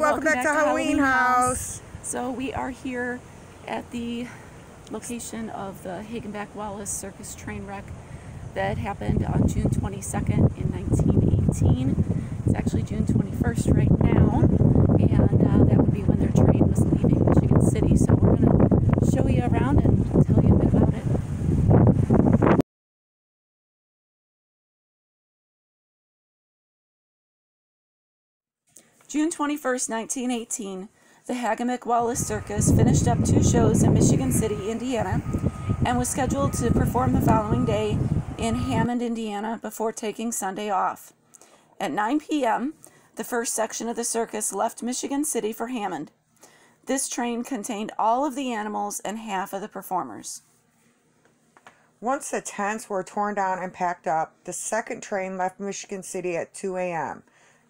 welcome back to Halloween House. So we are here at the location of the Hagenbeck Wallace Circus train wreck that happened on June 22nd in 1918. It's actually June 21st right now, and that would be when their train was leaving Michigan City. So we're going to show you around and tell you a bit about it. June 21st, 1918, the Hagenbeck Wallace Circus finished up 2 shows in Michigan City, Indiana, and was scheduled to perform the following day in Hammond, Indiana, before taking Sunday off. At 9 p.m., the first section of the circus left Michigan City for Hammond. This train contained all of the animals and half of the performers. Once the tents were torn down and packed up, the second train left Michigan City at 2 a.m.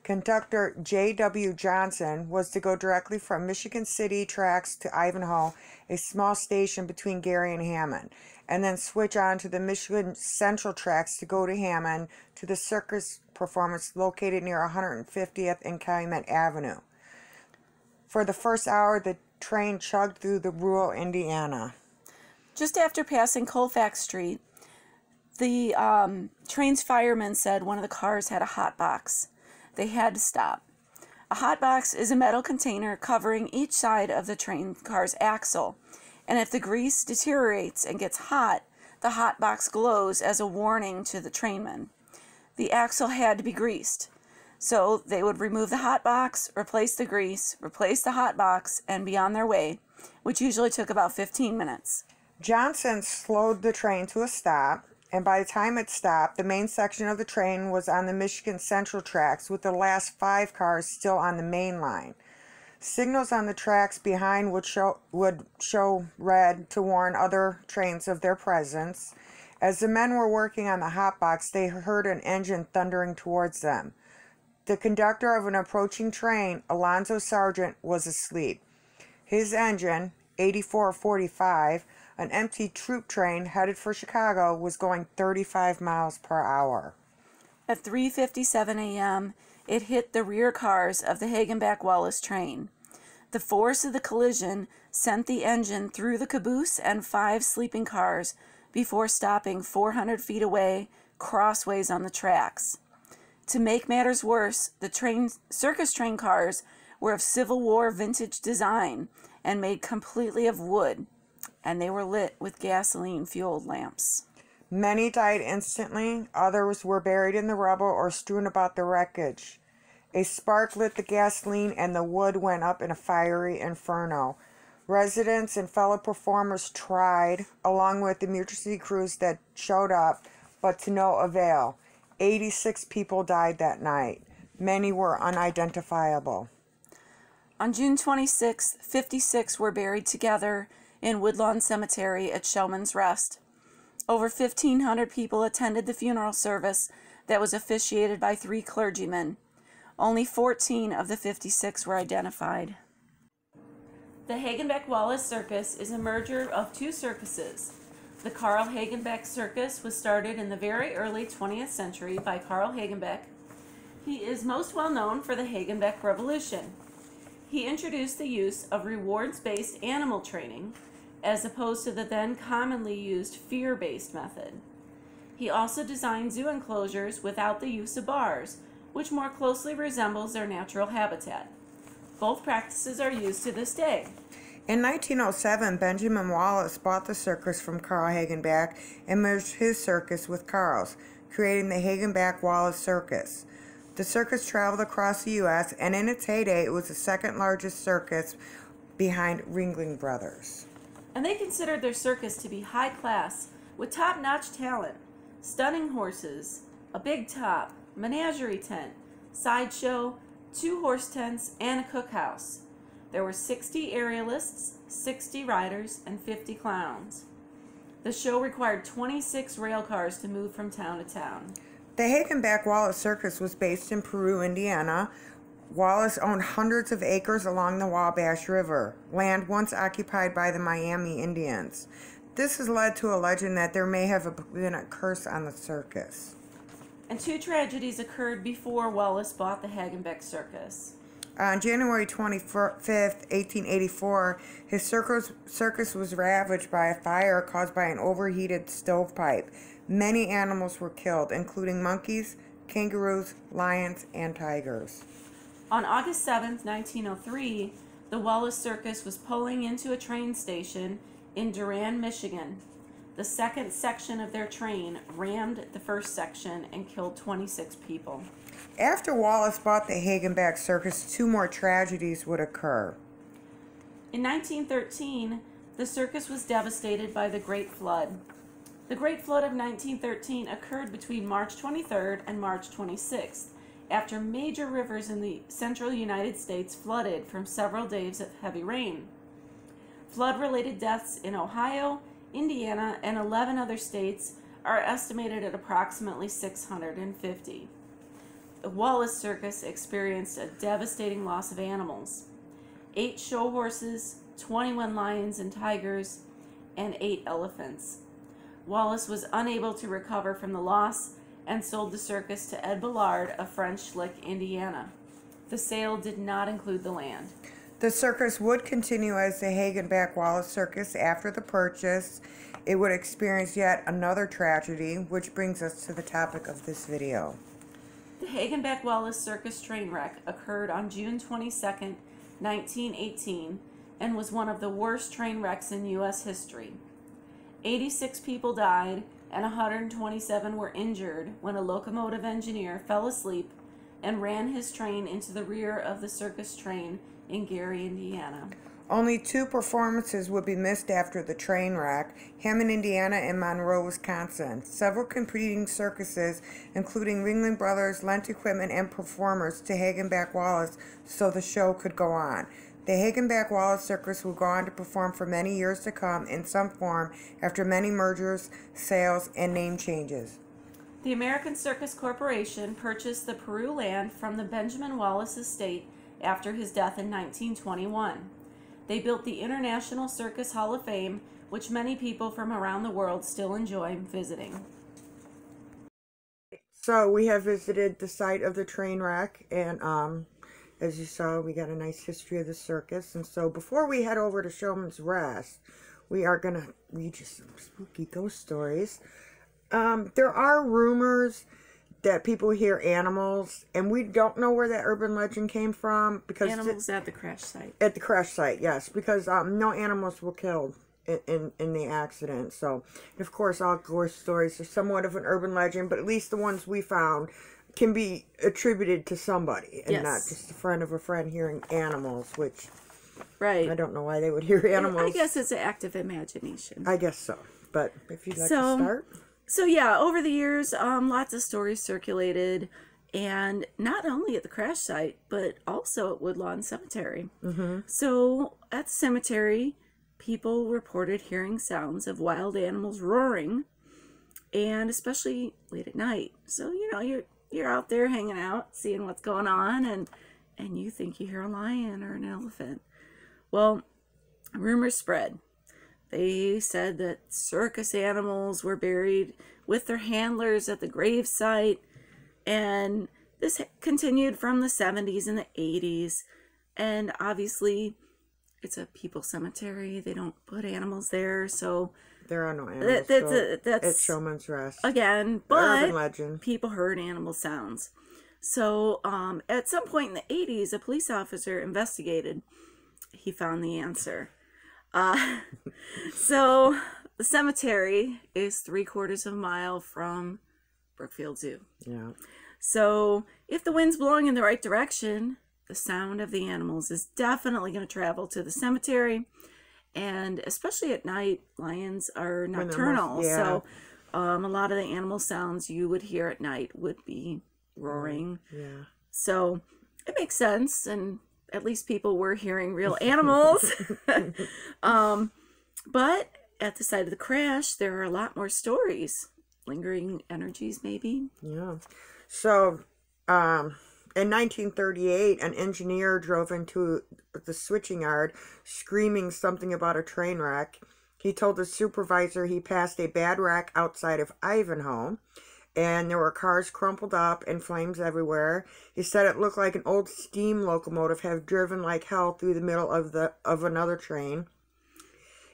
Conductor J.W. Johnson was to go directly from Michigan City tracks to Ivanhoe, a small station between Gary and Hammond, and then switch on to the Michigan Central tracks to go to Hammond to the circus performance located near 150th and Calumet Avenue. For the first hour, the train chugged through the rural Indiana. Just after passing Colfax Street, the train's firemen said one of the cars had a hot box. They had to stop. A hot box is a metal container covering each side of the train car's axle, and if the grease deteriorates and gets hot, the hot box glows as a warning to the trainmen. The axle had to be greased, so they would remove the hot box, replace the grease, replace the hot box, and be on their way, which usually took about 15 minutes. Johnson slowed the train to a stop, and by the time it stopped, the main section of the train was on the Michigan Central tracks, with the last 5 cars still on the main line. Signals on the tracks behind would show red to warn other trains of their presence. As the men were working on the hot box, they heard an engine thundering towards them. The conductor of an approaching train, Alonzo Sargent, was asleep. His engine, 8445, an empty troop train headed for Chicago, was going 35 miles per hour. At 3:57 a.m., it hit the rear cars of the Hagenbeck Wallace train. The force of the collision sent the engine through the caboose and 5 sleeping cars before stopping 400 feet away, crossways on the tracks. To make matters worse, the circus train cars were of Civil War vintage design and made completely of wood, and they were lit with gasoline-fueled lamps. Many died instantly, others were buried in the rubble or strewn about the wreckage. A spark lit the gasoline and the wood went up in a fiery inferno. Residents and fellow performers tried, along with the emergency crews that showed up, but to no avail. 86 people died that night. Many were unidentifiable. On June 26th, 56 were buried together in Woodlawn Cemetery at Showmen Rest. Over 1,500 people attended the funeral service that was officiated by 3 clergymen. Only 14 of the 56 were identified. The Hagenbeck Wallace Circus is a merger of 2 circuses. The Carl Hagenbeck Circus was started in the very early 20th century by Carl Hagenbeck. He is most well known for the Hagenbeck Revolution. He introduced the use of rewards-based animal training as opposed to the then commonly used fear-based method. He also designed zoo enclosures without the use of bars, which more closely resembles their natural habitat. Both practices are used to this day. In 1907, Benjamin Wallace bought the circus from Carl Hagenbeck and merged his circus with Carl's, creating the Hagenbeck Wallace Circus. The circus traveled across the U.S., and in its heyday, it was the second largest circus behind Ringling Brothers. And they considered their circus to be high class, with top-notch talent, stunning horses, a big top, menagerie tent, sideshow, 2 horse tents, and a cookhouse. There were 60 aerialists, 60 riders, and 50 clowns. The show required 26 rail cars to move from town to town. The Hagenbeck Wallace Circus was based in Peru, Indiana. Wallace owned hundreds of acres along the Wabash River, land once occupied by the Miami Indians. This has led to a legend that there may have been a curse on the circus. And 2 tragedies occurred before Wallace bought the Hagenbeck Circus. On January 25th, 1884, his circus was ravaged by a fire caused by an overheated stovepipe. Many animals were killed, including monkeys, kangaroos, lions, and tigers. On August 7th, 1903, the Wallace Circus was pulling into a train station in Durand, Michigan. The second section of their train rammed the first section and killed 26 people. After Wallace bought the Hagenbeck Circus, 2 more tragedies would occur. In 1913, the circus was devastated by the Great Flood. The Great Flood of 1913 occurred between March 23rd and March 26th, after major rivers in the central United States flooded from several days of heavy rain. Flood-related deaths in Ohio, Indiana, and 11 other states are estimated at approximately 650. The Wallace Circus experienced a devastating loss of animals: 8 show horses, 21 lions and tigers, and 8 elephants. Wallace was unable to recover from the loss and sold the circus to Ed Ballard of French Lick, Indiana. The sale did not include the land. The circus would continue as the Hagenbeck Wallace Circus after the purchase. It would experience yet another tragedy, which brings us to the topic of this video. The Hagenbeck Wallace Circus train wreck occurred on June 22, 1918, and was one of the worst train wrecks in U.S. history. 86 people died and 127 were injured when a locomotive engineer fell asleep and ran his train into the rear of the circus train in Gary, Indiana. Only 2 performances would be missed after the train wreck: Hammond, Indiana, and Monroe, Wisconsin. Several competing circuses, including Ringling Brothers, lent equipment and performers to Hagenbeck Wallace so the show could go on. The Hagenbeck Wallace Circus would go on to perform for many years to come in some form after many mergers, sales, and name changes. The American Circus Corporation purchased the Peru land from the Benjamin Wallace estate after his death in 1921. They built the International Circus Hall of Fame, which many people from around the world still enjoy visiting. So we have visited the site of the train wreck, and as you saw, we got a nice history of the circus. And so before we head over to Showmen's Rest, we are going to read you some spooky ghost stories. There are rumors that people hear animals, and we don't know where that urban legend came from, because Animals at the crash site. At the crash site, yes, because no animals were killed in the accident. So, and of course, all ghost stories are somewhat of an urban legend, but at least the ones we found can be attributed to somebody, and not just a friend of a friend hearing animals, which I don't know why they would hear animals. I guess it's an active imagination. I guess so, but if you'd like to start. So yeah, over the years, lots of stories circulated, and not only at the crash site, but also at Woodlawn Cemetery. So at the cemetery, people reported hearing sounds of wild animals roaring, and especially late at night. So, you know, you're out there hanging out, seeing what's going on, and you think you hear a lion or an elephant. Well, rumors spread. They said that circus animals were buried with their handlers at the grave site, and this continued from the 70s and the 80s. And obviously, it's a people cemetery. They don't put animals there, so there are no animals. It's Showmen's Rest again. But urban legend. People heard animal sounds. So at some point in the 80s, a police officer investigated. He found the answer. So the cemetery is 3/4 of a mile from Brookfield Zoo. Yeah. So if the wind's blowing in the right direction, the sound of the animals is definitely going to travel to the cemetery. And especially at night, lions are nocturnal. So a lot of the animal sounds you would hear at night would be roaring. Yeah. So it makes sense, and at least people were hearing real animals. But at the site of the crash, there are a lot more stories. Lingering energies, maybe. Yeah. So, in 1938, an engineer drove into the switching yard screaming something about a train wreck. He told the supervisor he passed a bad wreck outside of Ivanhoe. and there were cars crumpled up and flames everywhere. He said it looked like an old steam locomotive had driven like hell through the middle of another train.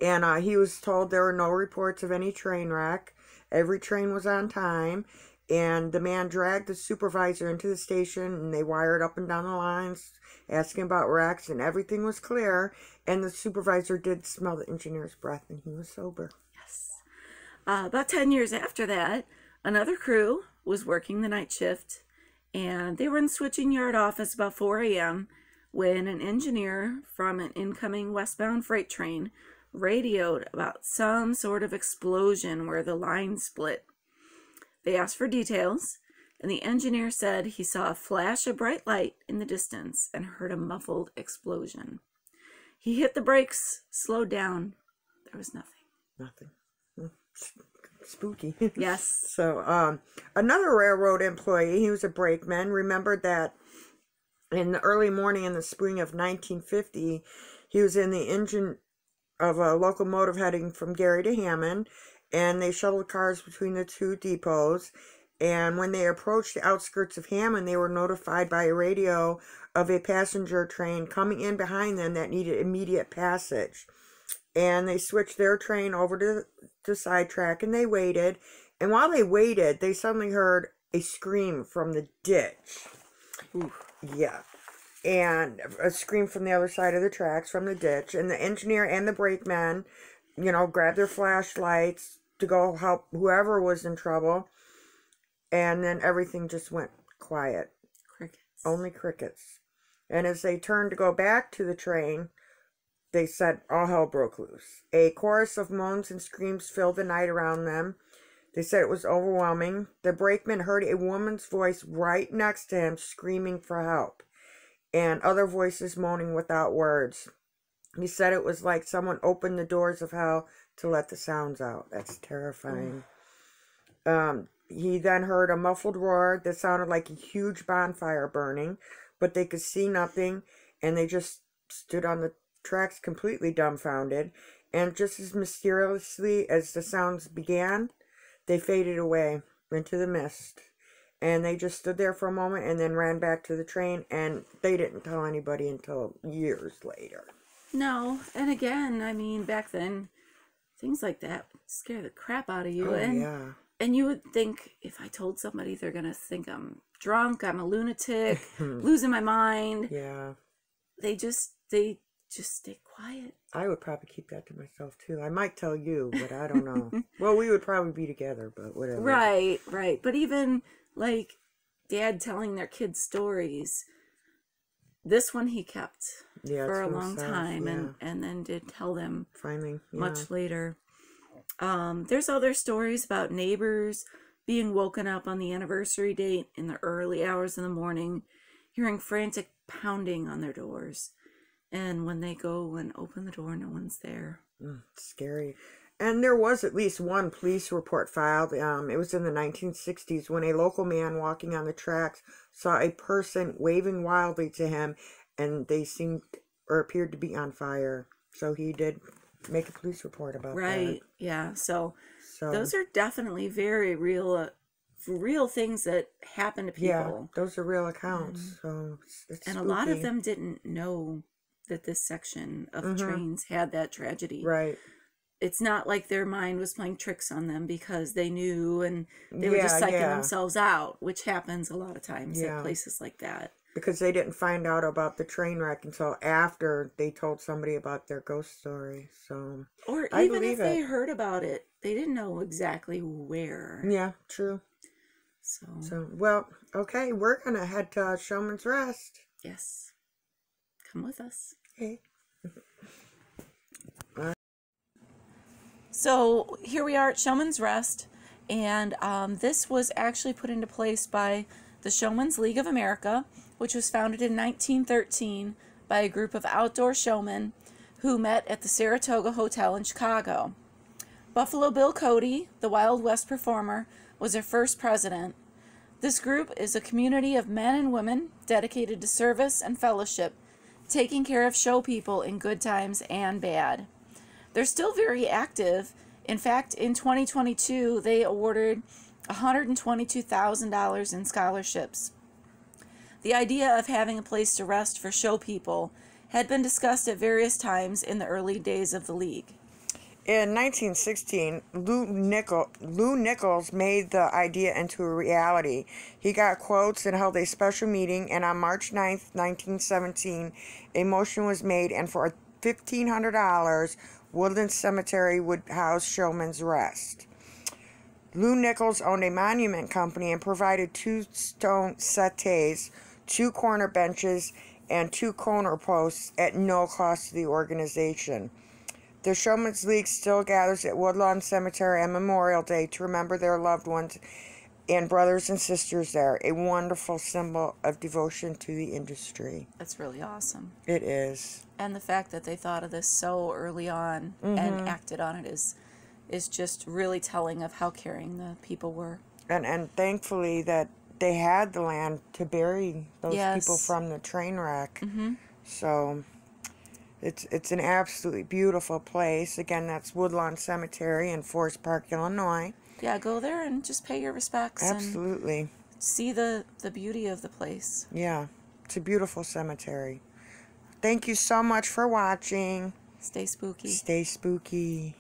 And he was told there were no reports of any train wreck. Every train was on time. And the man dragged the supervisor into the station, and they wired up and down the lines, asking about wrecks, and everything was clear. And the supervisor did smell the engineer's breath, and he was sober. Yes. About 10 years after that, another crew was working the night shift, and they were in the switching yard office about 4 a.m. when an engineer from an incoming westbound freight train radioed about some sort of explosion where the line split. They asked for details, and the engineer said he saw a flash of bright light in the distance and heard a muffled explosion. He hit the brakes, slowed down. There was nothing. Nothing. Spooky. Yes. So, another railroad employee, he was a brakeman, remembered that in the early morning in the spring of 1950, he was in the engine of a locomotive heading from Gary to Hammond, and they shuttled cars between the two depots. And when they approached the outskirts of Hammond, they were notified by a radio of a passenger train coming in behind them that needed immediate passage. And they switched their train over to the sidetrack, and they waited. And while they waited, they suddenly heard a scream from the ditch. Ooh. Yeah. And a scream from the other side of the tracks from the ditch. And the engineer and the brakeman, grabbed their flashlights to go help whoever was in trouble. And then everything just went quiet. Crickets. Only crickets. And as they turned to go back to the train, they said all hell broke loose. A chorus of moans and screams filled the night around them. They said it was overwhelming. The brakeman heard a woman's voice right next to him screaming for help, and other voices moaning without words. He said it was like someone opened the doors of hell to let the sounds out. That's terrifying. He then heard a muffled roar that sounded like a huge bonfire burning, but they could see nothing, and they just stood on the tracks completely dumbfounded. And just as mysteriously as the sounds began, they faded away into the mist. And they just stood there for a moment and then ran back to the train, and they didn't tell anybody until years later. No, and again, I mean, back then, things like that would scare the crap out of you. Yeah. And you would think, if I told somebody, they're going to think I'm drunk, I'm a lunatic, losing my mind. Yeah. They just stay quiet. I would probably keep that to myself, too. I might tell you, but I don't know. Well, we would probably be together, but whatever. Right. But even, like, dad telling their kids stories, this one he kept for a long time, and then did tell them finally much later. There's other stories about neighbors being woken up on the anniversary date in the early hours of the morning, hearing frantic pounding on their doors. And when they go and open the door, no one's there. Scary. And there was at least one police report filed. It was in the 1960s when a local man walking on the tracks saw a person waving wildly to him, and they seemed or appeared to be on fire. So he did make a police report about that. Right, yeah. So those are definitely very real things that happen to people. Yeah, those are real accounts. So it's and spooky. a lot of them didn't know that this section of trains had that tragedy. Right. It's not like their mind was playing tricks on them because they knew and they were just psyching themselves out, which happens a lot of times at places like that. Because they didn't find out about the train wreck until after they told somebody about their ghost story. So, or even if they heard about it, they didn't know exactly where. Yeah, true. So well, okay, we're gonna head to Showmen's Rest. Yes, come with us. Okay. So here we are at Showmen's Rest, and this was actually put into place by the Showmen's League of America, which was founded in 1913 by a group of outdoor showmen who met at the Saratoga Hotel in Chicago. Buffalo Bill Cody, the Wild West performer, was their first president. This group is a community of men and women dedicated to service and fellowship, taking care of show people in good times and bad. They're still very active. In fact, in 2022, they awarded $122,000 in scholarships. The idea of having a place to rest for show people had been discussed at various times in the early days of the league. In 1916, Lou Nichols made the idea into a reality. He got quotes and held a special meeting, and on March 9th, 1917, a motion was made, and for $1,500, Woodland Cemetery would house Showmen's Rest. Lou Nichols owned a monument company and provided 2 stone settees, 2 corner benches, and 2 corner posts at no cost to the organization. The Showmen's League still gathers at Woodlawn Cemetery on Memorial Day to remember their loved ones and brothers and sisters there. A wonderful symbol of devotion to the industry. That's really awesome. It is. And the fact that they thought of this so early on and acted on it is just really telling of how caring the people were. And thankfully that they had the land to bury those people from the train wreck. So it's an absolutely beautiful place. Again, that's Woodlawn Cemetery in Forest Park, Illinois. Yeah, go there and just pay your respects. Absolutely. And see the beauty of the place. Yeah, it's a beautiful cemetery. Thank you so much for watching. Stay spooky. Stay spooky.